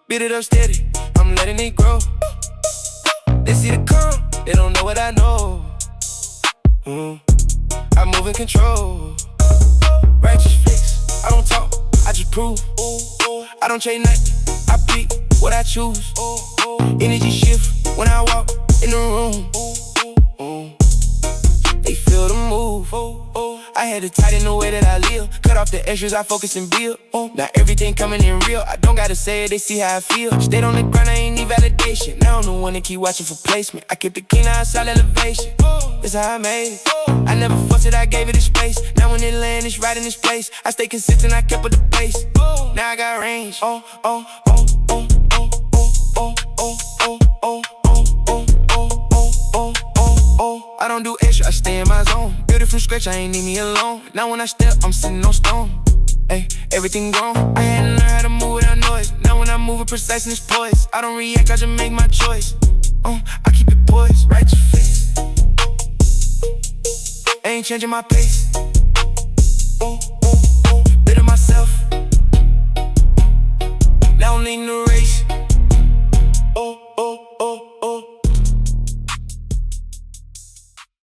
Beat it up steady, I'm letting it grow. They see the calm, they don't know what I know. I move in control. Righteous flex, I don't talk, I just prove. I don't chase nothing, I pick what I choose. Energy shift when I walk in the room. They feel the move. I had to tighten the way that I live. Cut off the extras, I focus and build. Now everything coming in real. I don't gotta say it, they see how I feel. Stayed on the grind, I ain't need validation. Now I'm the one that keep watching for placement. I kept the king outside elevation. That's how I made it. I never fussed it, I gave it a space. Now when it land, it's right in its place. I stay consistent, I kept up the pace. Now I got range. I don't do extra, I stay in my zone. Build it from scratch, I ain't need me alone. Now when I step, I'm sitting on stone. Ay, everything grown. I had to learn how to move without noise. Now when I move it precise and it's poised. I don't react, I just make my choice. I keep it poised, righteous face. I ain't changing my pace.